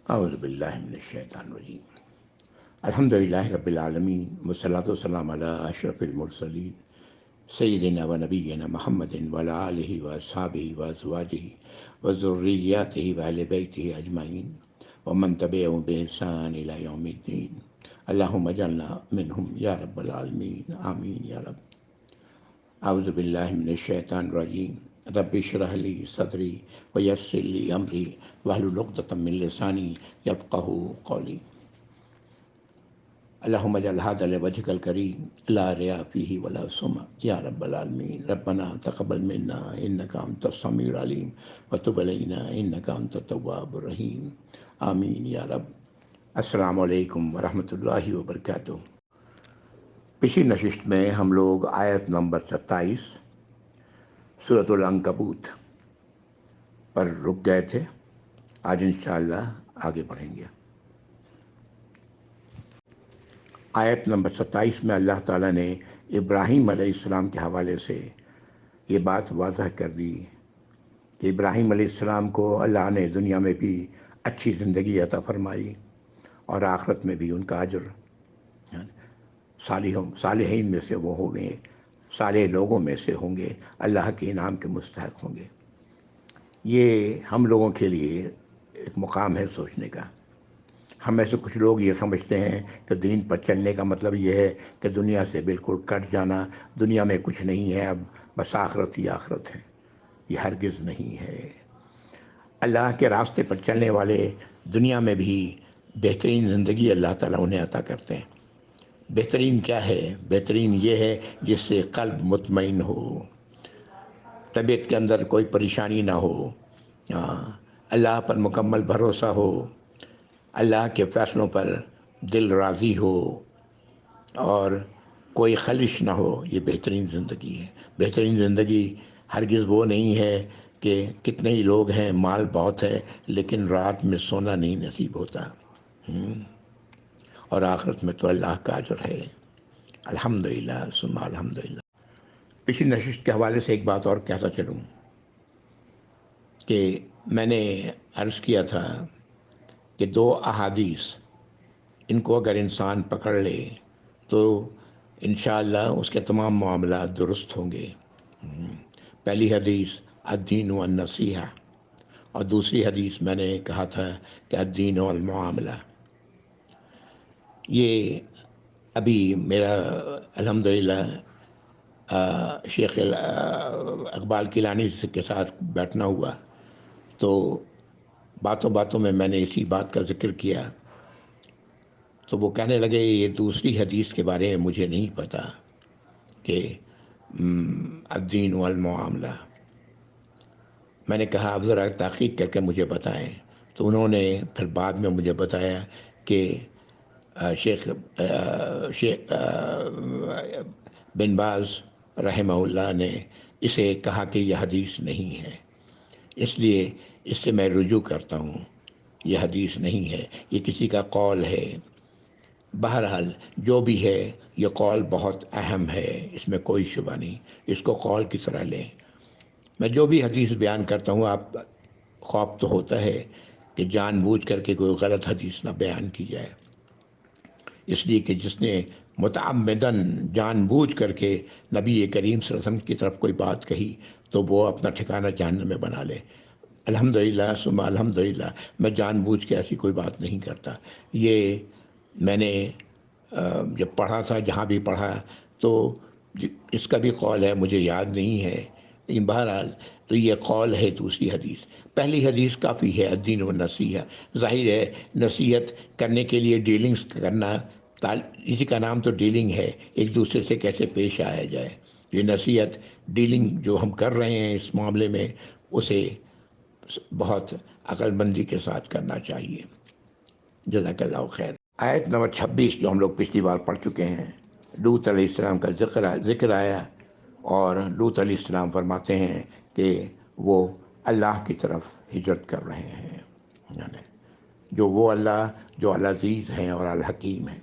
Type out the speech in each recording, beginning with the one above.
اعوذ باللہ من الشیطان الرجیم الحمدللہ رب العالمین والصلاۃ والسلام علی اشرف المرسلین سیدنا و نبینا محمد وعلی آلہ واصحابہ وازواجہ وذریاتہ واہل بیتہ اجمعین ومن تبعهم بإحسان الی یوم الدین اللہم اجعلنا منہم یا رب العالمین آمین یا رب۔ اعوذ باللہ من الشیطان الرجیم رب اشرح لی صدری ویسر لی امری واحلل عقدۃ من لسانی یفقہوا قولی۔ اللہم اجعل ھذا لوجہک الکریم لا ریا فیہ ولا سمع یا رب العالمین۔ ربنا تقبل منا انک انت السمیع العلیم وتب علینا انک انت التواب الرحیم آمین یا رب۔ السلام علیکم ورحمۃ اللہ وبرکاتہ۔ پچھلی نشست میں ہم لوگ آیت نمبر 27 سورۃ العنکبوت پر رک گئے تھے۔ آج انشاءاللہ آگے بڑھیں گے۔ آیت نمبر 27 میں اللہ تعالیٰ نے ابراہیم علیہ السلام کے حوالے سے یہ بات واضح کر دی کہ ابراہیم علیہ السلام کو اللہ نے دنیا میں بھی اچھی زندگی عطا فرمائی اور آخرت میں بھی ان کا اجر صالحین میں سے وہ ہوں گے، صالح لوگوں میں سے ہوں گے، اللہ کے انعام کے مستحق ہوں گے۔ یہ ہم لوگوں کے لیے ایک مقام ہے سوچنے کا۔ ہم میں سے کچھ لوگ یہ سمجھتے ہیں کہ دین پر چلنے کا مطلب یہ ہے کہ دنیا سے بالکل کٹ جانا، دنیا میں کچھ نہیں ہے، اب بس آخرت ہی آخرت ہے۔ یہ ہرگز نہیں ہے۔ اللہ کے راستے پر چلنے والے دنیا میں بھی بہترین زندگی اللہ تعالیٰ انہیں عطا کرتے ہیں۔ بہترین کیا ہے؟ بہترین یہ ہے جس سے قلب مطمئن ہو، طبیعت کے اندر کوئی پریشانی نہ ہو، اللہ پر مکمل بھروسہ ہو، اللہ کے فیصلوں پر دل راضی ہو اور کوئی خلش نہ ہو۔ یہ بہترین زندگی ہے۔ بہترین زندگی ہرگز وہ نہیں ہے کہ کتنے ہی لوگ ہیں، مال بہت ہے، لیکن رات میں سونا نہیں نصیب ہوتا۔ اور آخرت میں تو اللہ کا اجر ہے۔ الحمدللہ ثم الحمدللہ۔ پچھلی نشست کے حوالے سے ایک بات اور کہتا چلوں کہ میں نے عرض کیا تھا کہ 2 احادیث ان کو اگر انسان پکڑ لے تو انشاءاللہ اس کے تمام معاملات درست ہوں گے۔ پہلی حدیث الدین والنصیحہ، اور دوسری حدیث میں نے کہا تھا کہ الدین والمعاملہ۔ یہ ابھی میرا الحمدللہ شیخ اقبال کیلانی کے ساتھ بیٹھنا ہوا تو باتوں باتوں میں نے اسی بات کا ذکر کیا تو وہ کہنے لگے یہ دوسری حدیث کے بارے میں مجھے نہیں پتہ کہ الدین والمعاملہ۔ میں نے کہا اب ذرا تحقیق کر کے مجھے بتائیں، تو انہوں نے پھر بعد میں مجھے بتایا کہ شیخ بن باز رحمہ اللہ نے اسے کہا کہ یہ حدیث نہیں ہے، اس لیے اس سے میں رجوع کرتا ہوں، یہ حدیث نہیں ہے، یہ کسی کا قول ہے۔ بہرحال جو بھی ہے یہ قول بہت اہم ہے، اس میں کوئی شبہ نہیں، اس کو قول کی طرح لیں۔ میں جو بھی حدیث بیان کرتا ہوں، آپ خوف تو ہوتا ہے کہ جان بوجھ کر کے کوئی غلط حدیث نہ بیان کی جائے، اس لیے کہ جس نے متعمداً جان بوجھ کر کے نبی کریم صلی اللہ علیہ وسلم کی طرف کوئی بات کہی تو وہ اپنا ٹھکانہ جہنم میں بنا لے۔ الحمدللہ ثم الحمدللہ، میں جان بوجھ کے ایسی کوئی بات نہیں کرتا۔ یہ میں نے جب پڑھا تھا، جہاں بھی پڑھا تو اس کا بھی قول ہے، مجھے یاد نہیں ہے، لیکن بہرحال تو یہ قول ہے دوسری حدیث۔ پہلی حدیث کافی ہے، الدین و نصیحہ۔ ظاہر ہے نصیحت کرنے کے لیے ڈیلنگز کرنا، اسی کا نام تو ڈیلنگ ہے، ایک دوسرے سے کیسے پیش آیا جائے۔ یہ نصیحت ڈیلنگ جو ہم کر رہے ہیں اس معاملے میں، اسے بہت عقل مندی کے ساتھ کرنا چاہیے۔ جزاک اللہ خیر۔ آیت نمبر 26 جو ہم لوگ پچھلی بار پڑھ چکے ہیں، لوط علیہ السلام کا ذکر آیا، اور لوط علیہ السلام فرماتے ہیں کہ وہ اللہ کی طرف ہجرت کر رہے ہیں، یعنی جو وہ اللہ جو العزیز ہیں اور الحکیم ہیں۔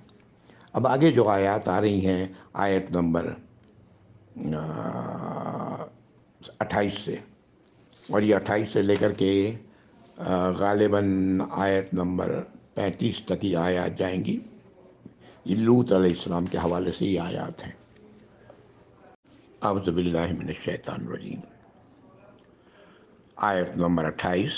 اب آگے جو آیات آ رہی ہیں، آیت نمبر 28 سے، اور یہ 28 سے لے کر کے غالباً آیت نمبر 35 تک یہ آیات جائیں گی. یہ لوط علیہ السلام کے حوالے سے یہ آیات ہیں. اعوذ باللہ من الشیطان الرجیم. آیت نمبر 28.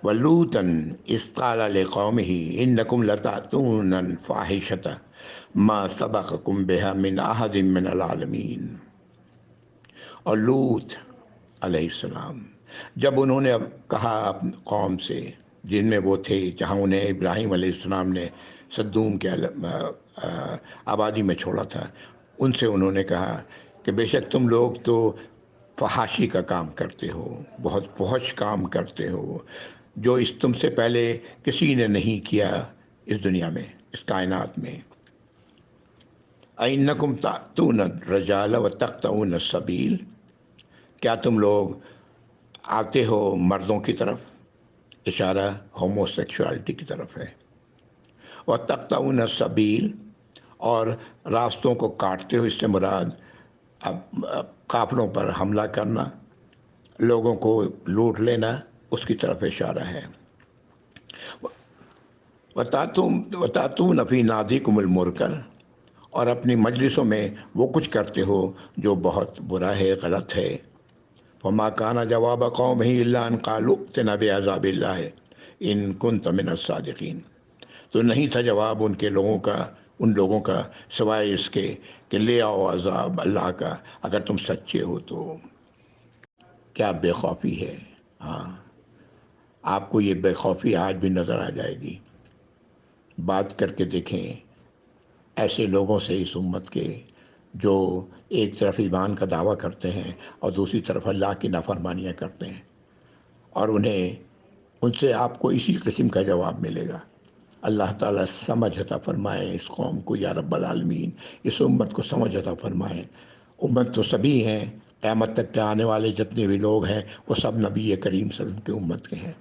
وَلُوطًا إِذْ قَالَ لِقَوْمِهِ إِنَّكُمْ لَتَأْتُونَ الْفَاحِشَةَ مَا سَبَقَكُم بِهَا مِنْ أَحَدٍ مِّنَ الْعَالَمِينَ. اور لوط علیہ السلام جب انہوں نے کہا اپنی قوم سے، جن میں وہ تھے جہاں انہیں ابراہیم علیہ السلام نے صدوم کے آبادی میں چھوڑا تھا، ان سے انہوں نے کہا کہ بے شک تم لوگ تو فحاشی کا کام کرتے ہو، بہت فحش کام کرتے ہو، جو تم سے پہلے کسی نے نہیں کیا اس دنیا میں، اس کائنات میں. اَإِنَّكُمْ تَأْتُونَ الرِّجَالَ وَتَقْطَعُونَ السَّبِيلَ. کیا تم لوگ آتے ہو مردوں کی طرف، اشارہ ہومو سیکشوالٹی کی طرف ہے. وَتَقْطَعُونَ السَّبِيلَ، اور راستوں کو کاٹتے ہو، اس سے مراد اب قافلوں پر حملہ کرنا، لوگوں کو لوٹ لینا، اس کی طرف اشارہ ہے. وَتَأْتُونَ فِي نَادِيكُمُ الْمُنكَرَ، اور اپنی مجلسوں میں وہ کچھ کرتے ہو جو بہت برا ہے، غلط ہے. فَمَا كَانَ جَوَابَ قَوْمِهِ إِلَّا أَنْ قَالُوا ائْتِنَا بِعَذَابِ اللَّهِ إِن كُنتَ مِنَ الصَّادِقِينَ. تو نہیں تھا جواب ان لوگوں کا سوائے اس کے کہ لے آؤ عذاب اللہ کا اگر تم سچے ہو تو. کیا بے خوفی ہے. ہاں، آپ کو یہ بے خوفی آج بھی نظر آ جائے گی. بات کر کے دیکھیں ایسے لوگوں سے اس امت کے، جو ایک طرف ایمان کا دعویٰ کرتے ہیں اور دوسری طرف اللہ کی نافرمانیاں کرتے ہیں، اور ان سے آپ کو اسی قسم کا جواب ملے گا. اللہ تعالیٰ سمجھ عطا فرمائے اس قوم کو یا رب العالمین، اس امت کو سمجھ عطا فرمائے. امت تو سبھی ہیں، قیامت تک کے آنے والے جتنے بھی لوگ ہیں وہ سب نبی کریم صلی اللہ علیہ وسلم کی امت کے ہیں.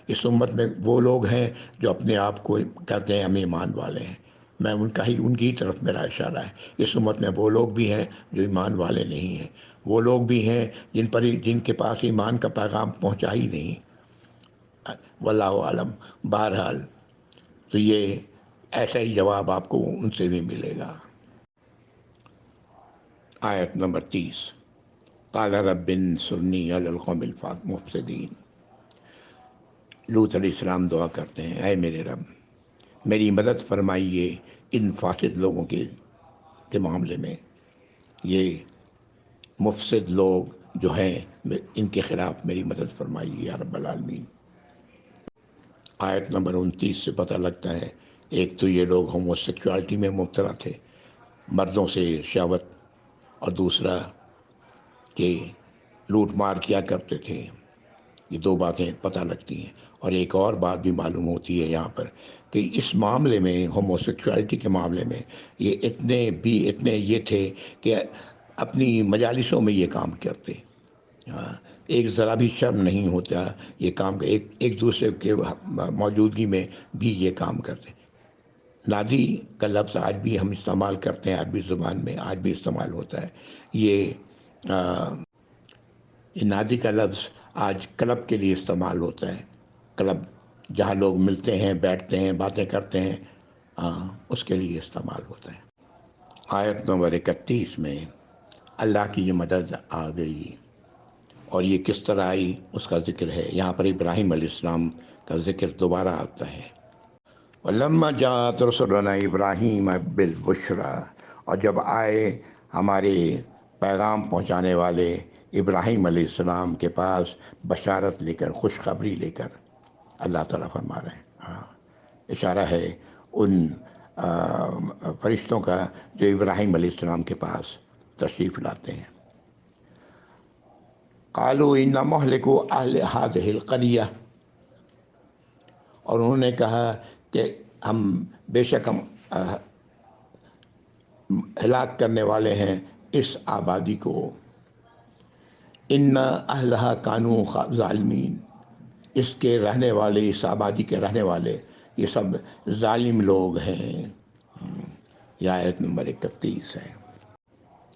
اس امت میں وہ لوگ ہیں جو اپنے آپ کو کہتے ہیں ہم ایمان والے ہیں، میں ان کی طرف میرا اشارہ ہے. اس امت میں وہ لوگ بھی ہیں جو ایمان والے نہیں ہیں، وہ لوگ بھی ہیں جن کے پاس ایمان کا پیغام پہنچا ہی نہیں. واللہ عالم. بہرحال تو یہ ایسا ہی جواب آپ کو ان سے بھی ملے گا. آیت نمبر 30. قال رب انصرنی علی القوم المفسدین. لوط علیہ السلام دعا کرتے ہیں، اے میرے رب میری مدد فرمائیے ان فاسد لوگوں کے معاملے میں. یہ مفسد لوگ جو ہیں ان کے خلاف میری مدد فرمائیے یا رب العالمین. آیت نمبر 29 سے پتہ لگتا ہے ایک تو یہ لوگ ہومو سیکشوالٹی میں مبتلا تھے، مردوں سے شہوت، اور دوسرا کہ لوٹ مار کیا کرتے تھے. یہ دو باتیں پتہ لگتی ہیں. اور ایک اور بات بھی معلوم ہوتی ہے یہاں پر کہ اس معاملے میں، ہومو سیکشوالٹی کے معاملے میں، یہ اتنے یہ تھے کہ اپنی مجالسوں میں یہ کام کرتے. ہاں، ایک ذرا بھی شرم نہیں ہوتا یہ کام، ایک دوسرے کے موجودگی میں بھی یہ کام کرتے. نادی کا لفظ آج بھی ہم استعمال کرتے ہیں، عربی زبان میں آج بھی استعمال ہوتا ہے. یہ نادی کا لفظ آج کلب کے لیے استعمال ہوتا ہے. کلب جہاں لوگ ملتے ہیں، بیٹھتے ہیں، باتیں کرتے ہیں، اس کے لیے استعمال ہوتا ہے. آیت نمبر 31 میں اللہ کی یہ مدد آ گئی، اور یہ کس طرح آئی اس کا ذکر ہے. یہاں پر ابراہیم علیہ السلام کا ذکر دوبارہ آتا ہے. وَلَمَّا جَاءَتْ رُسُلُنَا إِبْرَاهِيمَ بِالْبُشْرَىٰ، اور جب آئے ہمارے پیغام پہنچانے والے ابراہیم علیہ السلام کے پاس بشارت لے کر، خوشخبری لے کر، اللہ تعالیٰ فرما رہے ہیں. اشارہ ہے ان فرشتوں کا جو ابراہیم علیہ السلام کے پاس تشریف لاتے ہیں. قالوا إِنَّا مُهْلِكُو أَهْلِ هَٰذِهِ الْقَرْيَةِ، اور انہوں نے کہا کہ بے شک ہم ہلاک کرنے والے ہیں اس آبادی کو. إِنَّ أَهْلَهَا كَانُوا ظَالِمِينَ، اس کے رہنے والے، اس آبادی کے رہنے والے یہ سب ظالم لوگ ہیں. یہ آیت نمبر 31 ہے.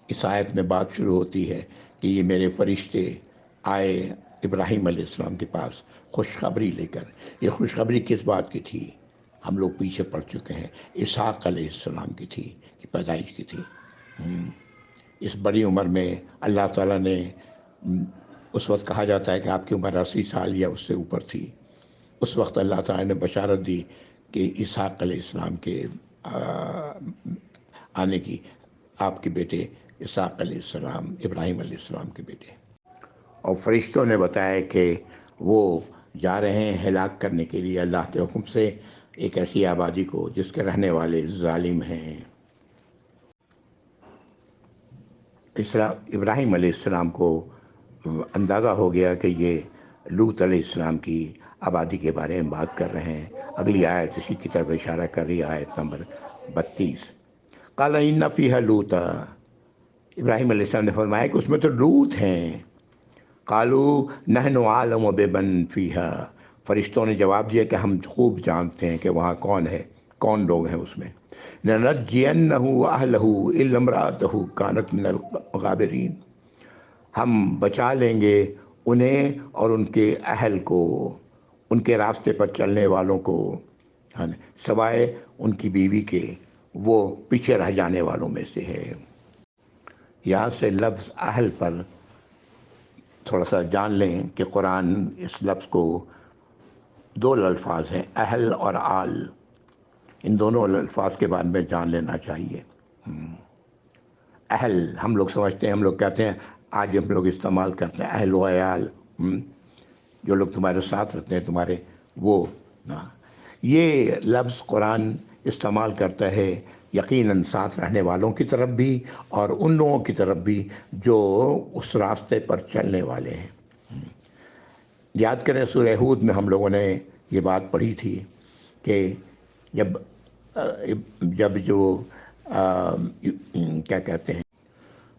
اس آیت میں بات شروع ہوتی ہے کہ یہ میرے فرشتے آئے ابراہیم علیہ السلام کے پاس خوشخبری لے کر. یہ خوشخبری کس بات کی تھی؟ ہم لوگ پیچھے پڑ چکے ہیں. اسحاق علیہ السلام کی تھی، کی پیدائش کی تھی. اس بڑی عمر میں اللہ تعالیٰ نے، اس وقت کہا جاتا ہے کہ آپ کی عمر 80 سال یا اس سے اوپر تھی، اس وقت اللہ تعالیٰ نے بشارت دی کہ اسحاق علیہ السلام کے آنے کی، آپ کے بیٹے اسحاق علیہ السلام ابراہیم علیہ السلام کے بیٹے. اور فرشتوں نے بتایا کہ وہ جا رہے ہیں ہلاک کرنے کے لیے اللہ کے حکم سے ایک ایسی آبادی کو جس کے رہنے والے ظالم ہیں. ابراہیم علیہ السلام کو اندازہ ہو گیا کہ یہ لوط علیہ السلام کی آبادی کے بارے میں بات کر رہے ہیں. اگلی آیت اسی کی طرف اشارہ کر رہی ہے، آیت نمبر 32. قال ان فیہا لوطا، ابراہیم علیہ السلام نے فرمایا کہ اس میں تو لوط ہیں. قالوا نحن عالم بمن فیہا، فرشتوں نے جواب دیا کہ ہم خوب جانتے ہیں کہ وہاں کون ہے، کون لوگ ہیں اس میں. لنجینہ اہلہ الا امرأتہ کانت من الغابرین، ہم بچا لیں گے انہیں اور ان کے اہل کو، ان کے راستے پر چلنے والوں کو، سوائے ان کی بیوی کے، وہ پیچھے رہ جانے والوں میں سے ہے. یہاں سے لفظ اہل پر تھوڑا سا جان لیں کہ قرآن اس لفظ کو دو الفاظ ہیں، اہل اور آل، ان دونوں الفاظ کے بارے میں جان لینا چاہیے. اہل ہم لوگ سمجھتے ہیں، ہم لوگ کہتے ہیں، آج ہم لوگ استعمال کرتے ہیں اہل و عیال، جو لوگ تمہارے ساتھ رہتے ہیں تمہارے، وہ یہ لفظ قرآن استعمال کرتا ہے یقیناً ساتھ رہنے والوں کی طرف بھی اور ان لوگوں کی طرف بھی جو اس راستے پر چلنے والے ہیں. یاد کریں سورہ ہود میں ہم لوگوں نے یہ بات پڑھی تھی کہ جب جو کیا کہتے ہیں،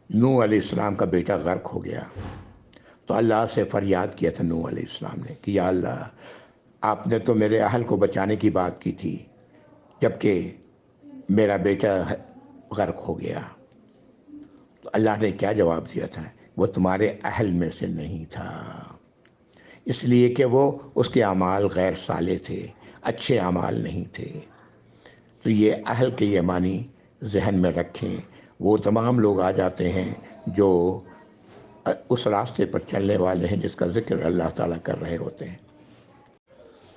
نوح علیہ السلام کا بیٹا غرق ہو گیا تو اللہ سے فریاد کیا تھا نوح علیہ السلام نے کہ یا اللہ، آپ نے تو میرے اہل کو بچانے کی بات کی تھی جبکہ میرا بیٹا غرق ہو گیا. تو اللہ نے کیا جواب دیا تھا؟ وہ تمہارے اہل میں سے نہیں تھا، اس لیے کہ وہ اس کے اعمال غیر صالح تھے، اچھے اعمال نہیں تھے. تو یہ اہل کے یہ معنی ذہن میں رکھیں. وہ تمام لوگ آ جاتے ہیں جو اس راستے پر چلنے والے ہیں جس کا ذکر اللہ تعالیٰ کر رہے ہوتے ہیں.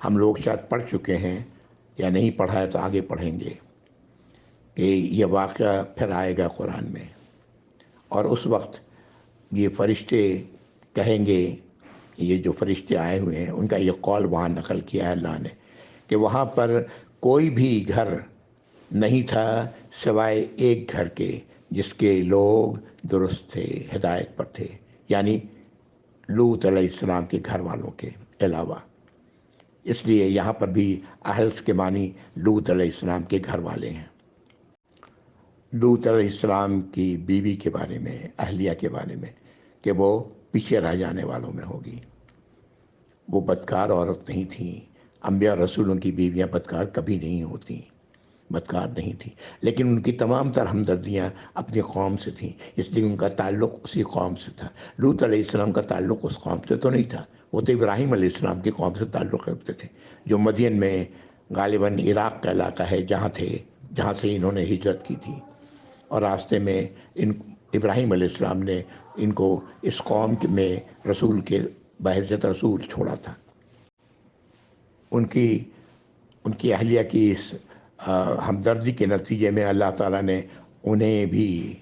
ہم لوگ شاید پڑھ چکے ہیں یا نہیں پڑھا ہے تو آگے پڑھیں گے کہ یہ واقعہ پھر آئے گا قرآن میں، اور اس وقت یہ فرشتے کہیں گے، یہ جو فرشتے آئے ہوئے ہیں ان کا یہ قول وہاں نقل کیا ہے اللہ نے کہ وہاں پر کوئی بھی گھر نہیں تھا سوائے ایک گھر کے جس کے لوگ درست تھے، ہدایت پر تھے، یعنی لوط علیہ السلام کے گھر والوں کے علاوہ. اس لیے یہاں پر بھی اہل کے معنی لوط علیہ السلام کے گھر والے ہیں. لوط علیہ السلام کی بیوی کے بارے میں، اہلیہ کے بارے میں، کہ وہ پیچھے رہ جانے والوں میں ہوگی. وہ بدکار عورت نہیں تھیں. انبیاء رسولوں کی بیویاں بدکار کبھی نہیں ہوتیں، بدکار نہیں تھیں، لیکن ان کی تمام تر ہمدردیاں اپنی قوم سے تھیں، اس لیے ان کا تعلق اسی قوم سے تھا. لوط علیہ السلام کا تعلق اس قوم سے تو نہیں تھا، وہ تو ابراہیم علیہ السلام کی قوم سے تعلق رکھتے تھے جو مدین میں غالباً عراق کا علاقہ ہے جہاں تھے، جہاں سے انہوں نے ہجرت کی تھی. اور راستے میں ابراہیم علیہ السلام نے ان کو اس قوم میں رسول کے بحیثیت رسول چھوڑا تھا. ان کی اہلیہ کی اس ہمدردی کے نتیجے میں اللہ تعالیٰ نے انہیں بھی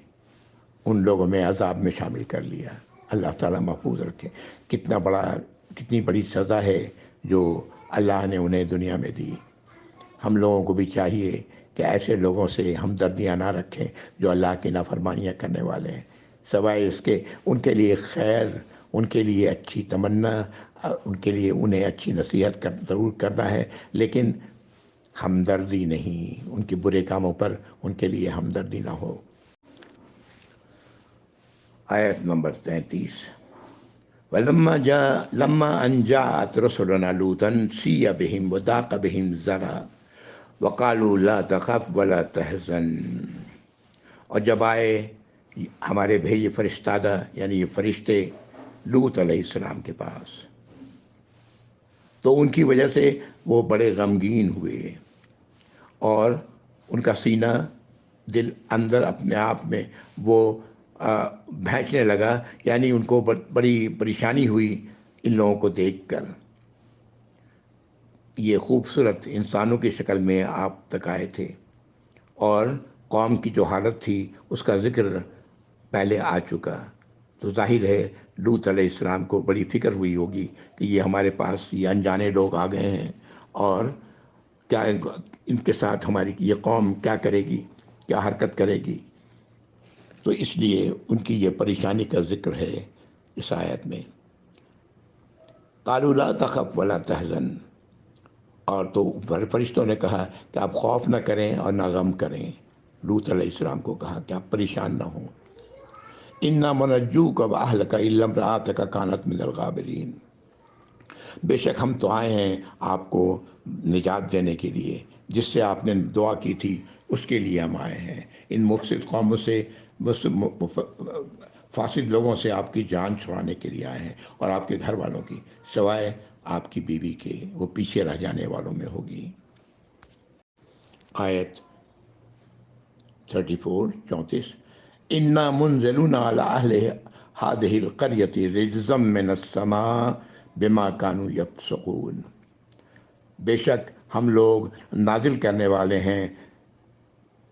ان لوگوں میں عذاب میں شامل کر لیا. اللہ تعالیٰ محفوظ رکھے. کتنی بڑی سزا ہے جو اللہ نے انہیں دنیا میں دی. ہم لوگوں کو بھی چاہیے کہ ایسے لوگوں سے ہمدردیاں نہ رکھیں جو اللہ کی نافرمانیاں کرنے والے ہیں، سوائے اس کے ان کے لیے خیر، ان کے لیے اچھی تمنا، ان کے لیے انہیں اچھی نصیحت ضرور کرنا ہے، لیکن ہمدردی نہیں، ان کے برے کاموں پر ان کے لیے ہمدردی نہ ہو. آیت نمبر 33. لما ان جاءت رسلنا لوطا سیء بهم وضاق بهم ذرعا وقالوا لا تخف ولا تحزن. اور جب آئے ہمارے بھیجے فرشتادہ یعنی یہ فرشتے لوط علیہ السلام کے پاس، تو ان کی وجہ سے وہ بڑے غمگین ہوئے اور ان کا سینہ دل اندر اپنے آپ میں وہ بھینچنے لگا، یعنی ان کو بڑی پریشانی ہوئی ان لوگوں کو دیکھ کر۔ یہ خوبصورت انسانوں کی شکل میں آپ تک آئے تھے، اور قوم کی جو حالت تھی اس کا ذکر پہلے آ چکا، تو ظاہر ہے لوط علیہ السلام کو بڑی فکر ہوئی ہوگی کہ یہ ہمارے پاس یہ انجانے لوگ آ گئے ہیں، اور کیا ان کے ساتھ ہماری یہ قوم کیا کرے گی، کیا حرکت کرے گی۔ تو اس لیے ان کی یہ پریشانی کا ذکر ہے اس آیت میں۔ قالوا لا تخف ولا تحزن، اور تو فرشتوں نے کہا کہ آپ خوف نہ کریں اور نہ غم کریں، لوط علیہ السلام کو کہا کہ آپ پریشان نہ ہوں۔ انا منجوک واہلک الا امرأتک کانت من الغابرین، بے شک ہم تو آئے ہیں آپ کو نجات دینے کے لیے، جس سے آپ نے دعا کی تھی اس کے لیے ہم آئے ہیں۔ ان مفسد قوموں سے، فاسد لوگوں سے آپ کی جان چھڑانے کے لیے آئے ہیں، اور آپ کے گھر والوں کی، سوائے آپ کی بیوی کے، وہ پیچھے رہ جانے والوں میں ہوگی۔ آیت 34 انا منزلون علی اہل هذه القرية رجزا من السماء بما كانوا يفسقون، بے شک ہم لوگ نازل کرنے والے ہیں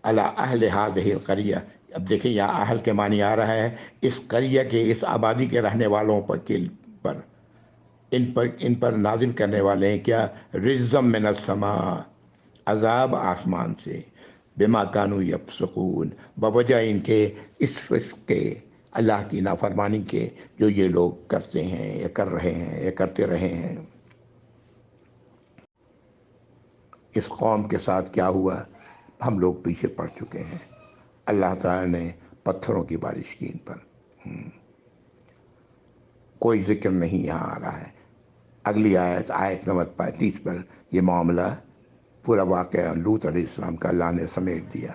علی اہل هذه القرية۔ اب دیکھیں یہاں اہل کے معنی آ رہا ہے اس قریہ کے، اس آبادی کے رہنے والوں پر ان پر نازل کرنے والے ہیں کیا؟ رجزم من السماء، عذاب آسمان سے، بما کانوا یفسقون، بوجہ ان کے اس فسق کے، اللہ کی نافرمانی کے جو یہ لوگ کرتے ہیں یا کر رہے ہیں یا کرتے رہے ہیں۔ اس قوم کے ساتھ کیا ہوا ہم لوگ پیچھے پڑ چکے ہیں۔ اللہ تعالیٰ نے پتھروں کی بارش کی ان پر، کوئی ذکر نہیں یہاں آ رہا ہے۔ اگلی آیت نمبر 35 پر یہ معاملہ، پورا واقعہ لوط علیہ السلام کا اللہ نے سمیٹ دیا۔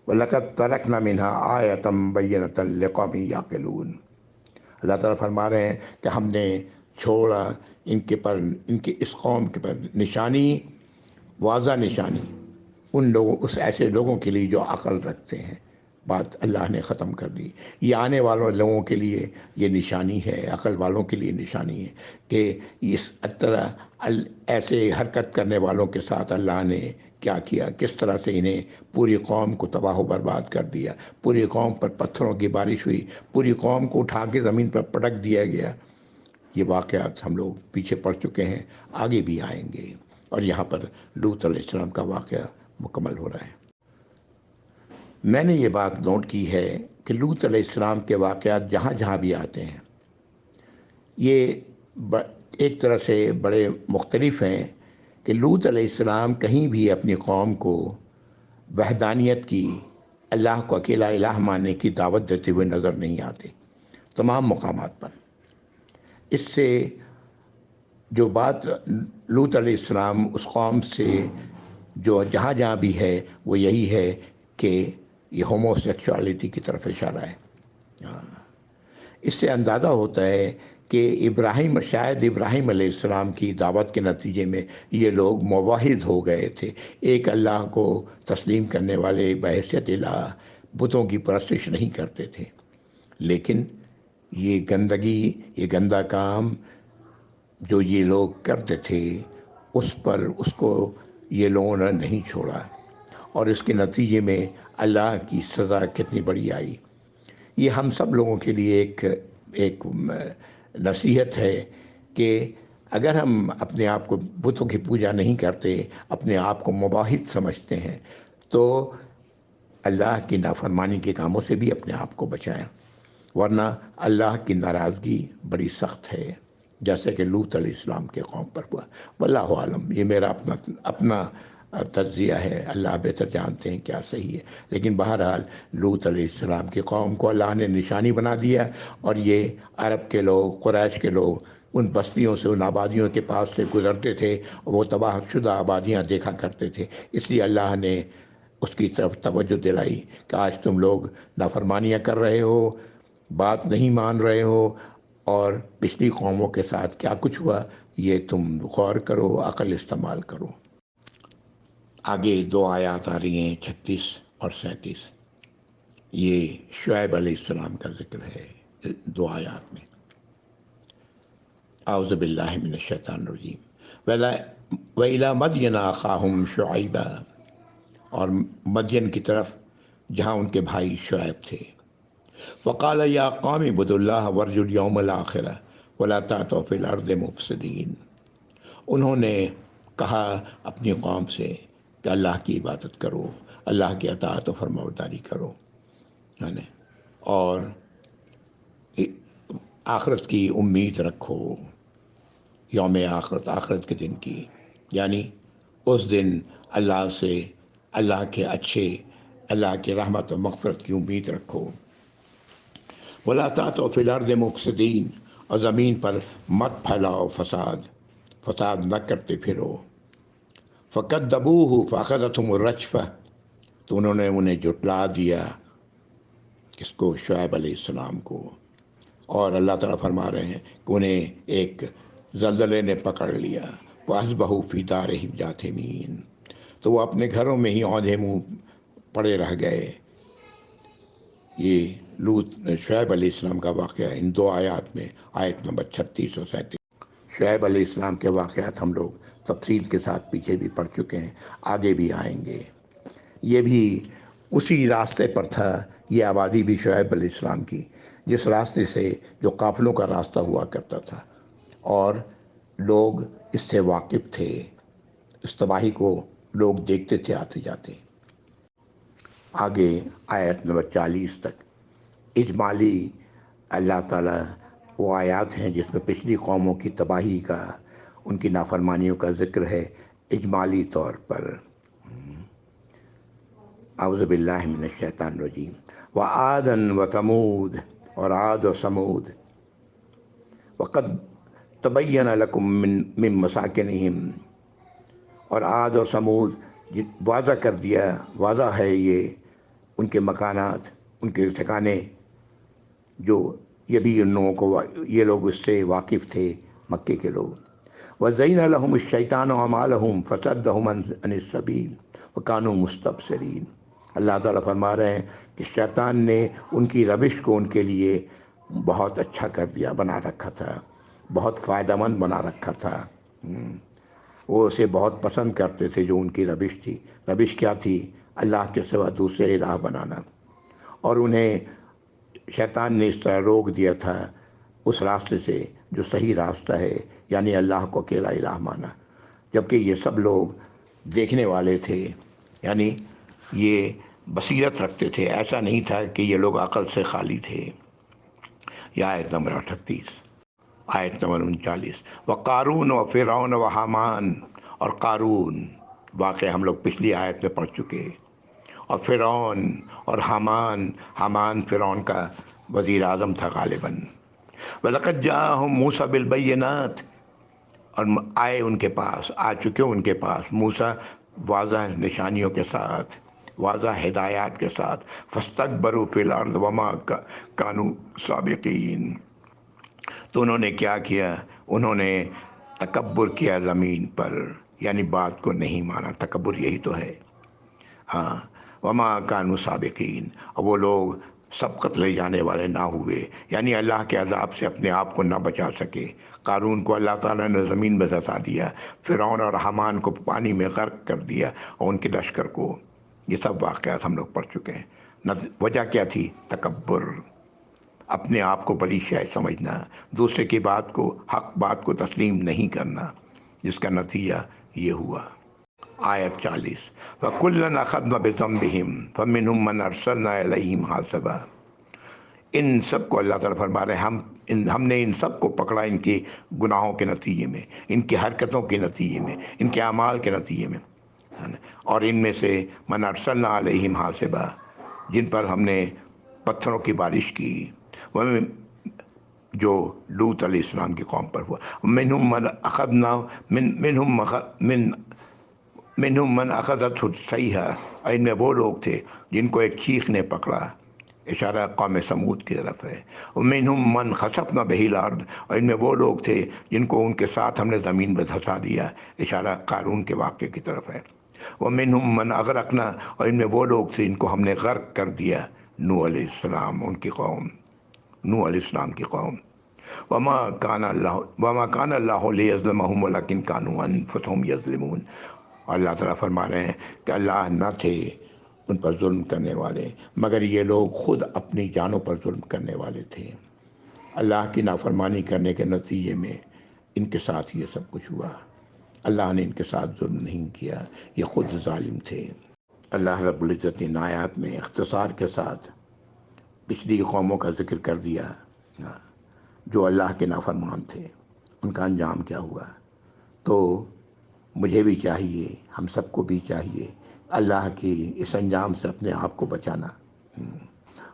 وَلَقَدْ تَرَكْنَا مِنْهَا آيَةً بَيِّنَةً لِقَوْمٍ يَعْقِلُونَ، اللہ تعالیٰ فرما رہے ہیں کہ ہم نے چھوڑا ان کے اس قوم کے پر نشانی، واضح نشانی، اس ایسے لوگوں کے لیے جو عقل رکھتے ہیں۔ بات اللہ نے ختم کر دی۔ یہ آنے والوں لوگوں کے لیے یہ نشانی ہے، عقل والوں کے لیے نشانی ہے کہ اس طرح ایسے حرکت کرنے والوں کے ساتھ اللہ نے کیا کیا، کس طرح سے انہیں پوری قوم کو تباہ و برباد کر دیا، پوری قوم پر پتھروں کی بارش ہوئی، پوری قوم کو اٹھا کے زمین پر پٹک دیا گیا۔ یہ واقعات ہم لوگ پیچھے پڑ چکے ہیں، آگے بھی آئیں گے، اور یہاں پر لوط علیہ السلام کا واقعہ مکمل ہو رہا ہے۔ میں نے یہ بات نوٹ کی ہے کہ لوط علیہ السلام کے واقعات جہاں جہاں بھی آتے ہیں یہ ایک طرح سے بڑے مختلف ہیں، کہ لوط علیہ السلام کہیں بھی اپنی قوم کو وحدانیت کی، اللہ کو اکیلا الہ ماننے کی دعوت دیتے ہوئے نظر نہیں آتے تمام مقامات پر۔ اس سے جو بات لوط علیہ السلام اس قوم سے جو جہاں جہاں بھی ہے وہ یہی ہے کہ یہ ہومو سیکچوالٹی کی طرف اشارہ ہے۔ اس سے اندازہ ہوتا ہے کہ شاید ابراہیم علیہ السلام کی دعوت کے نتیجے میں یہ لوگ موحد ہو گئے تھے، ایک اللہ کو تسلیم کرنے والے، بحیثیت الہ بتوں کی پرستش نہیں کرتے تھے۔ لیکن یہ گندگی، یہ گندا کام جو یہ لوگ کرتے تھے اس کو یہ لوگوں نے نہیں چھوڑا، اور اس کے نتیجے میں اللہ کی سزا کتنی بڑی آئی۔ یہ ہم سب لوگوں کے لیے ایک نصیحت ہے کہ اگر ہم اپنے آپ کو بتوں کی پوجا نہیں کرتے، اپنے آپ کو موحد سمجھتے ہیں، تو اللہ کی نافرمانی کے کاموں سے بھی اپنے آپ کو بچائیں، ورنہ اللہ کی ناراضگی بڑی سخت ہے، جیسے کہ لوط علیہ السلام کے قوم پر ہوا۔ واللہ عالم، یہ میرا اپنا تجزیہ ہے، اللہ بہتر جانتے ہیں کیا صحیح ہے، لیکن بہرحال لوط علیہ السلام کی قوم کو اللہ نے نشانی بنا دیا، اور یہ عرب کے لوگ، قریش کے لوگ ان بستیوں سے، ان آبادیوں کے پاس سے گزرتے تھے، وہ تباہ شدہ آبادیاں دیکھا کرتے تھے، اس لیے اللہ نے اس کی طرف توجہ دلائی کہ آج تم لوگ نافرمانیاں کر رہے ہو، بات نہیں مان رہے ہو، اور پچھلی قوموں کے ساتھ کیا کچھ ہوا یہ تم غور کرو، عقل استعمال کرو۔ آگے دو آیات آ رہی ہیں 36 اور 37، یہ شعیب علیہ السلام کا ذکر ہے دو آیات میں۔ اعوذ باللہ من الشیطان الرجیم۔ وَإِلَى مَدْيَنَ أَخَاهُمْ شُعَيْبًا، اور مدین کی طرف جہاں ان کے بھائی شعیب تھے۔ وَقَالَ يَا قَوْمِ اعْبُدُوا اللَّهَ وَارْجُوا الْيَوْمَ الْآخِرَ وَلَا تَعْثَوْا فِي الْأَرْضِ مُفْسِدِينَ، انہوں نے کہا اپنی قوم سے کہ اللہ کی عبادت کرو، اللہ کی اطاعت و فرمانبرداری کرو، اور آخرت کی امید رکھو، یوم آخرت، آخرت کے دن کی، یعنی اس دن اللہ سے، اللہ کے اچھے، اللہ کی رحمت و مغفرت کی امید رکھو۔ وَلَا تَعْثَوْا فِي الْأَرْضِ مُفْسِدِينَ، اور زمین پر مت پھیلاؤ فساد نہ کرتے پھرو۔ فَكَذَّبُوهُ فَأَخَذَتْهُمُ الرَّجْفَةُ، تو انہوں نے انہیں جھٹلا دیا، کس کو؟ شعیب علیہ السلام کو، اور اللہ تعالیٰ فرما رہے ہیں کہ انہیں ایک زلزلے نے پکڑ لیا۔ وَأَصْبَحُوا فِي دَارِهِمْ جَاثِمِينَ، تو وہ اپنے گھروں میں ہی اوندھے منہ پڑے رہ گئے۔ یہ شعیب علیہ السلام کا واقعہ ان دو آیات میں، آیت نمبر 36 اور 37۔ شعیب علیہ السلام کے واقعات ہم لوگ تفصیل کے ساتھ پیچھے بھی پڑھ چکے ہیں، آگے بھی آئیں گے۔ یہ بھی اسی راستے پر تھا، یہ آبادی بھی شعیب علیہ السلام کی، جس راستے سے جو قافلوں کا راستہ ہوا کرتا تھا، اور لوگ اس سے واقف تھے، اس تباہی کو لوگ دیکھتے تھے آتے جاتے۔ آگے آیت نمبر 40 تک اجمالی اللہ تعالیٰ وہ آیات ہیں جس میں پچھلی قوموں کی تباہی کا، ان کی نافرمانیوں کا ذکر ہے اجمالی طور پر۔ اعوذ باللہ من الشیطان الرجیم۔ وعادا وثمود، اور عاد و سمود، وقد تبین لکم من مساکنہم، اور عاد و سمود واضح کر دیا، واضح ہے یہ ان کے مکانات، ان کے ٹھکانے، جو یہ بھی ان لوگوں کو، یہ لوگ اس سے واقف تھے، مکے کے لوگ۔ وَزَيَّنَ لَهُمُ الشَّيْطَانُ أَعْمَالَهُمْ فَصَدَّهُمْ عَنِ السَّبِيلِ وَكَانُوا مُسْتَبْصِرِينَ۔ اللہ تعالیٰ فرما رہے ہیں کہ شیطان نے ان کی روش کو ان کے لیے بہت اچھا کر دیا، بنا رکھا تھا، بہت فائدہ مند بنا رکھا تھا۔ وہ اسے بہت پسند کرتے تھے، جو ان کی روش تھی۔ روش کیا تھی؟ اللہ کے سوا دوسرے الہ بنانا، اور انہیں شیطان نے اس طرح روک دیا تھا اس راستے سے جو صحیح راستہ ہے، یعنی اللہ کو اکیلا الہ مانا، جبکہ یہ سب لوگ دیکھنے والے تھے، یعنی یہ بصیرت رکھتے تھے، ایسا نہیں تھا کہ یہ لوگ عقل سے خالی تھے۔ یہ آیت نمبر 38۔ آیت نمبر 39۔ وقارون و فرعون و حامان، اور قارون واقعہ ہم لوگ پچھلی آیت میں پڑھ چکے، اور فرعون اور حامان فرعون کا وزیر اعظم تھا غالباً۔ وَلَقَدْ جَاءَهُم مُوسَىٰ بِالْبَيِّنَاتِ، اور آئے ان کے پاس، آ چکے ان کے پاس موسیٰ واضح نشانیوں کے ساتھ، واضح ہدایات کے ساتھ۔ فَاسْتَكْبَرُوا فِي الْأَرْضِ وَمَا كَانُوا سَابِقِينَ، تو انہوں نے کیا کیا؟ انہوں نے تکبر کیا زمین پر، یعنی بات کو نہیں مانا، تکبر یہی تو ہے۔ ہاں، وما کانوا سابقین، اور وہ لوگ سبقت لے جانے والے نہ ہوئے، یعنی اللہ کے عذاب سے اپنے آپ کو نہ بچا سکے۔ قارون کو اللہ تعالیٰ نے زمین میں دھسا دیا، فرعون اور حامان کو پانی میں غرق کر دیا، اور ان کے لشکر کو۔ یہ سب واقعات ہم لوگ پڑھ چکے ہیں۔ وجہ کیا تھی؟ تکبر، اپنے آپ کو بڑی شے سمجھنا، دوسرے کی بات کو، حق بات کو تسلیم نہیں کرنا، جس کا نتیجہ یہ ہوا۔ آیت 40۔ وَكُلًّا أَخَذْنَا بِذَنبِهِمْ فَمِنْهُمْ مَنْ أَرْسَلْنَا عَلَيْهِمْ حَاصِبًا، ان سب کو اللہ تعالیٰ فرما رہے ہیں ہم نے ان سب کو پکڑا، ان کی گناہوں کے نتیجے میں، ان کی حرکتوں کے نتیجے میں، ان کے اعمال کے نتیجے میں، اور ان میں سے مَنْ أَرْسَلْنَا عَلَيْهِمْ حَاصِبًا، جن پر ہم نے پتھروں کی بارش کی، جو لوط علیہ السلام کی قوم پر ہوا۔ منہم من اخذنا منہم من اخذته الصیحہ، ان میں وہ لوگ تھے جن کو ایک چیخ نے پکڑا، اشارہ قوم سمود کی طرف ہے۔ ومنہم من خسفنا بہ الارض، اور ان میں وہ لوگ تھے جن کو ان کے ساتھ ہم نے زمین میں دھسا دیا، اشارہ قارون کے واقعے کی طرف ہے۔ ومنہم من اغرقنا، اور ان میں وہ لوگ تھے جن کو ہم نے غرق کر دیا، نوح علیہ السلام، ان کی قوم، نوح علیہ السلام کی قوم۔ وما کان اللہ لیظلمہم ولکن کانوا انفسہم یظلمون۔ اللہ تعالیٰ فرما رہے ہیں کہ اللہ نہ تھے ان پر ظلم کرنے والے، مگر یہ لوگ خود اپنی جانوں پر ظلم کرنے والے تھے۔ اللہ کی نافرمانی کرنے کے نتیجے میں ان کے ساتھ یہ سب کچھ ہوا۔ اللہ نے ان کے ساتھ ظلم نہیں کیا، یہ خود ظالم تھے۔ اللہ رب العزت نے ان آیات میں اختصار کے ساتھ پچھلی قوموں کا ذکر کر دیا جو اللہ کے نافرمان تھے، ان کا انجام کیا ہوا۔ تو مجھے بھی چاہیے، ہم سب کو بھی چاہیے اللہ کی اس انجام سے اپنے آپ کو بچانا،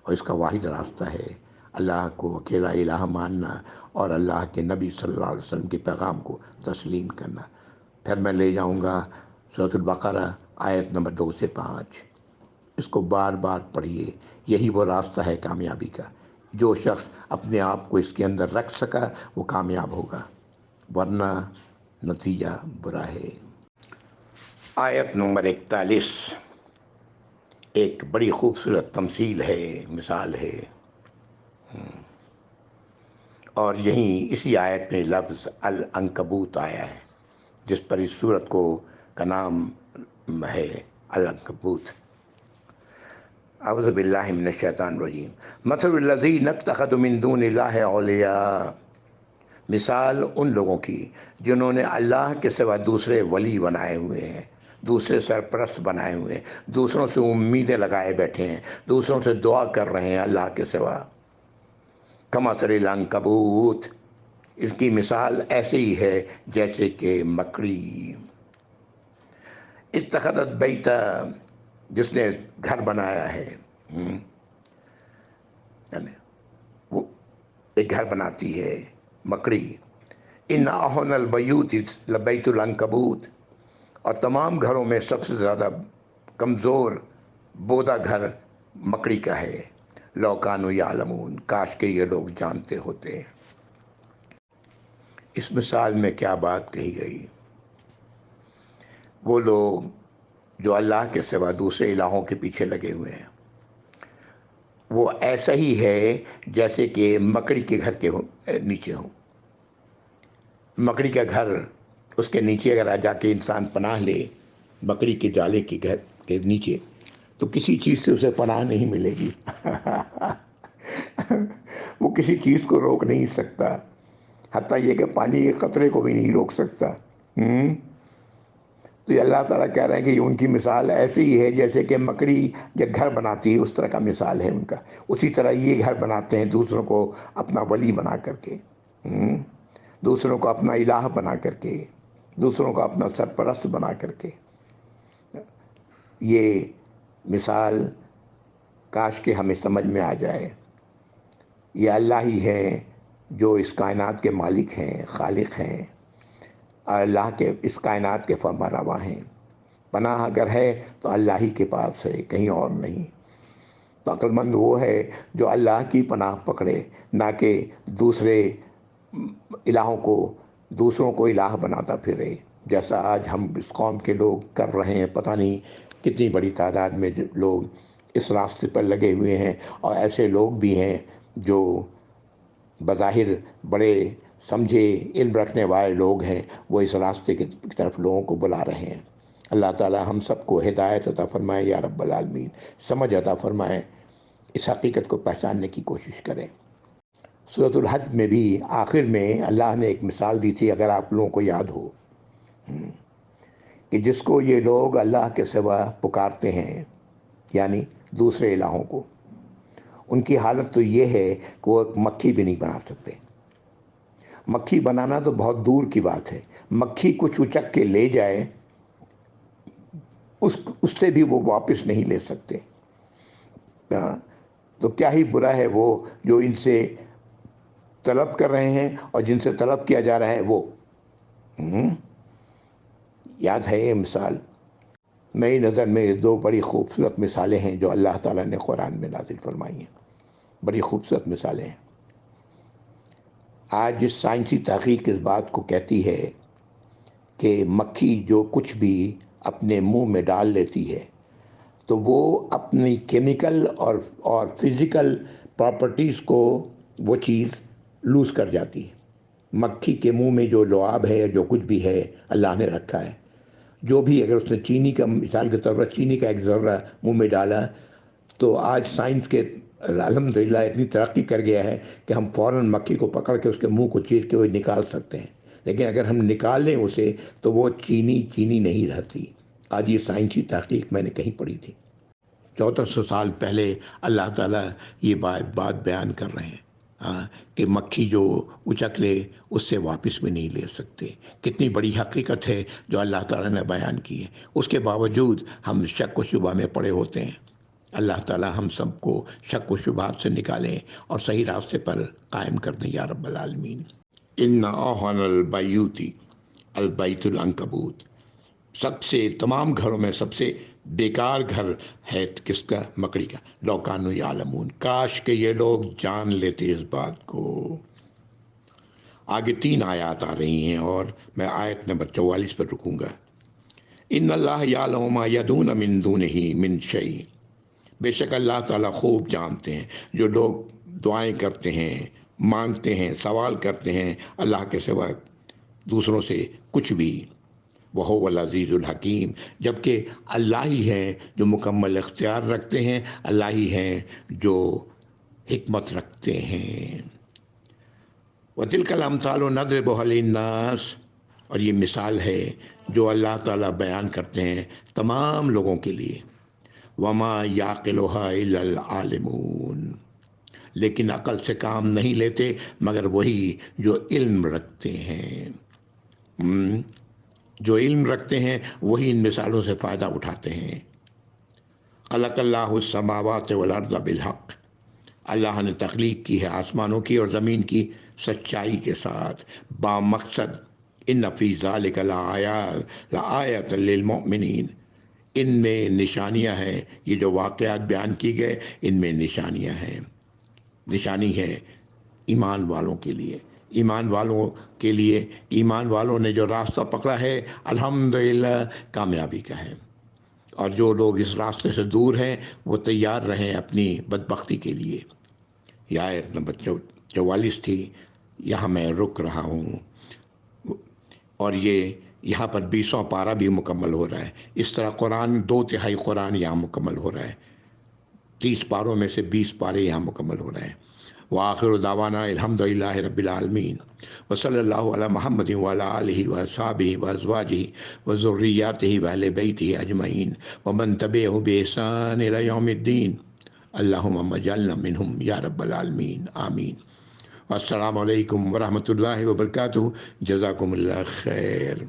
اور اس کا واحد راستہ ہے اللہ کو اکیلا الہ ماننا اور اللہ کے نبی صلی اللہ علیہ وسلم کے پیغام کو تسلیم کرنا۔ پھر میں لے جاؤں گا سورۃ البقرہ آیت نمبر 2 سے 5، اس کو بار بار پڑھیے، یہی وہ راستہ ہے کامیابی کا۔ جو شخص اپنے آپ کو اس کے اندر رکھ سکا وہ کامیاب ہوگا، ورنہ نتیجہ برا ہے۔ آیت نمبر 41 ایک بڑی خوبصورت تمثیل ہے، مثال ہے، اور یہیں اسی آیت میں لفظ العنکبوت آیا ہے، جس پر اس سورت کا نام ہے العنکبوت۔ اعوذ باللہ من الشیطان الرجیم۔ مثل الذین اتخذوا من دون اللہ اولیاء، مثال ان لوگوں کی جنہوں نے اللہ کے سوا دوسرے ولی بنائے ہوئے ہیں، دوسرے سرپرست بنائے ہوئے ہیں، دوسروں سے امیدیں لگائے بیٹھے ہیں، دوسروں سے دعا کر رہے ہیں اللہ کے سوا۔ کمثل العنکبوت، اس کی مثال ایسے ہی ہے جیسے کہ مکڑی، اتخذت بیتا، جس نے گھر بنایا ہے، یعنی وہ ایک گھر بناتی ہے مکڑی۔ ان احسن البیوت لبیت العنکبوت، اور تمام گھروں میں سب سے زیادہ کمزور بودا گھر مکڑی کا ہے۔ لو کانوا یعلمون، کاش کہ یہ لوگ جانتے ہوتے۔ اس مثال میں کیا بات کہی گئی؟ وہ لوگ جو اللہ کے سوا دوسرے الہوں کے پیچھے لگے ہوئے ہیں، وہ ایسا ہی ہے جیسے کہ مکڑی کے گھر کے نیچے ہوں۔ مکڑی کا گھر، اس کے نیچے اگر آ جا کے انسان پناہ لے، مکڑی کے جالے کے گھر کے نیچے، تو کسی چیز سے اسے پناہ نہیں ملے گی۔ وہ کسی چیز کو روک نہیں سکتا، حتیٰ یہ کہ پانی کے قطرے کو بھی نہیں روک سکتا۔ تو یہ اللہ تعالیٰ کہہ رہے ہیں کہ ان کی مثال ایسی ہی ہے جیسے کہ مکڑی جب گھر بناتی ہے، اس طرح کا مثال ہے ان کا۔ اسی طرح یہ گھر بناتے ہیں دوسروں کو اپنا ولی بنا کر کے، دوسروں کو اپنا الہ بنا کر کے، دوسروں کو اپنا سرپرست بنا کر کے۔ یہ مثال کاش کہ ہمیں سمجھ میں آ جائے۔ یہ اللہ ہی ہے جو اس کائنات کے مالک ہیں، خالق ہیں، اور اللہ کے اس کائنات کے فرمانروا ہیں۔ پناہ اگر ہے تو اللہ ہی کے پاس ہے، کہیں اور نہیں۔ تو عقل مند وہ ہے جو اللہ کی پناہ پکڑے، نہ کہ دوسرے الہوں کو، دوسروں کو الہ بناتا پھرے، جیسا آج ہم اس قوم کے لوگ کر رہے ہیں۔ پتہ نہیں کتنی بڑی تعداد میں لوگ اس راستے پر لگے ہوئے ہیں، اور ایسے لوگ بھی ہیں جو بظاہر بڑے سمجھے علم رکھنے والے لوگ ہیں، وہ اس راستے کی طرف لوگوں کو بلا رہے ہیں۔ اللہ تعالی ہم سب کو ہدایت عطا فرمائے یا رب العالمین، سمجھ عطا فرمائے، اس حقیقت کو پہچاننے کی کوشش کریں۔ سورۃ الحج میں بھی آخر میں اللہ نے ایک مثال دی تھی، اگر آپ لوگوں کو یاد ہو، کہ جس کو یہ لوگ اللہ کے سوا پکارتے ہیں، یعنی دوسرے الہوں کو، ان کی حالت تو یہ ہے کہ وہ ایک مکھی بھی نہیں بنا سکتے۔ مکھی بنانا تو بہت دور کی بات ہے، مکھی کچھ اچک کے لے جائے اس سے بھی وہ واپس نہیں لے سکتے۔ تو کیا ہی برا ہے وہ جو ان سے طلب کر رہے ہیں اور جن سے طلب کیا جا رہا ہے وہ۔ یاد ہے یہ مثال؟ میری نظر میں یہ دو بڑی خوبصورت مثالیں ہیں جو اللہ تعالیٰ نے قرآن میں نازل فرمائی ہیں۔ بڑی خوبصورت مثالیں ہیں۔ آج سائنسی تحقیق اس بات کو کہتی ہے کہ مکھی جو کچھ بھی اپنے منہ میں ڈال لیتی ہے تو وہ اپنی کیمیکل اور فزیکل پراپرٹیز کو وہ چیز لوز کر جاتی ہے۔ مکھی کے منہ میں جو لعاب ہے، جو کچھ بھی ہے اللہ نے رکھا ہے، جو بھی اگر اس نے چینی کا، مثال کے طور پر چینی کا ایک ذرہ منہ میں ڈالا، تو آج سائنس کے الحمدللہ اتنی ترقی کر گیا ہے کہ ہم فوراً مکھی کو پکڑ کے اس کے منہ کو چیر کے وہ نکال سکتے ہیں، لیکن اگر ہم نکال لیں اسے تو وہ چینی نہیں رہتی۔ آج یہ سائنسی تحقیق میں نے کہیں پڑھی تھی۔ 1400 سال پہلے اللہ تعالیٰ یہ بات بیان کر رہے ہیں، کہ مکھی جو اچک لے اس سے واپس بھی نہیں لے سکتے۔ کتنی بڑی حقیقت ہے جو اللہ تعالیٰ نے بیان کی ہے، اس کے باوجود ہم شک و شبہ میں پڑے ہوتے ہیں۔ اللہ تعالیٰ ہم سب کو شک و شبہات سے نکالیں اور صحیح راستے پر قائم کر دیں یا رب العالمین۔ ان اوہن البیوتی البیت العنکبوت، سب سے تمام گھروں میں سب سے بیکار گھر ہے کس کا؟ مکڑی کا۔ لو کانوا یعلمون، کاش کہ یہ لوگ جان لیتے اس بات کو۔ آگے 3 آیات آ رہی ہیں اور میں آیت نمبر 44 پر رکوں گا۔ ان اللہ یعلم ما یدعون من دونہ من شیء، بے شک اللہ تعالیٰ خوب جانتے ہیں جو لوگ دعائیں کرتے ہیں، مانگتے ہیں، سوال کرتے ہیں اللہ کے سوا دوسروں سے کچھ بھی۔ وَهُوَ الْعَزِيزُ الْحَكِيمُ، جبکہ اللہ ہی ہیں جو مکمل اختیار رکھتے ہیں، اللہ ہی ہیں جو حکمت رکھتے ہیں۔ وَتِلْكَ الْأَمْثَالُ نَضْرِبُهَا لِلنَّاسِ، اور یہ مثال ہے جو اللہ تعالیٰ بیان کرتے ہیں تمام لوگوں کے لیے۔ وَمَا يَعْقِلُهَا إِلَّا الْعَالِمُونَ، لیکن عقل سے کام نہیں لیتے مگر وہی جو علم رکھتے ہیں۔ جو علم رکھتے ہیں وہی ان مثالوں سے فائدہ اٹھاتے ہیں۔ خلق اللہ السماوات والارض بالحق، اللہ نے تخلیق کی ہے آسمانوں کی اور زمین کی سچائی کے ساتھ، با مقصد ان فی ذالک لآیۃ للمؤمنین، ان میں نشانیاں ہیں۔ یہ جو واقعات بیان کی گئے ان میں نشانیاں ہیں، نشانی ہے ایمان والوں کے لیے۔ ایمان والوں کے لیے، ایمان والوں نے جو راستہ پکڑا ہے الحمدللہ کامیابی کا ہے، اور جو لوگ اس راستے سے دور ہیں وہ تیار رہیں اپنی بدبختی کے لیے۔ یہ آیت نمبر 44 تھی، یہاں میں رک رہا ہوں، اور یہ یہاں پر 20واں پارہ بھی مکمل ہو رہا ہے۔ اس طرح قرآن 2/3 قرآن یہاں مکمل ہو رہا ہے، 30 پاروں میں سے 20 پارے یہاں مکمل ہو رہے ہیں۔ وآخر دعوانا الحمدللہ رب العالمین، وصلی اللہ علی محمد وعلی آلہ وصحبہ وازواجہ وذریاتہ واہل بیتہ اجمعین ومن تبعہ بإحسان الی یوم الدین، اللہم اجعلنا منہم یا رب العالمین، آمین۔ السلام علیکم ورحمۃ اللہ وبرکاتہ، جزاکم اللہ خیر۔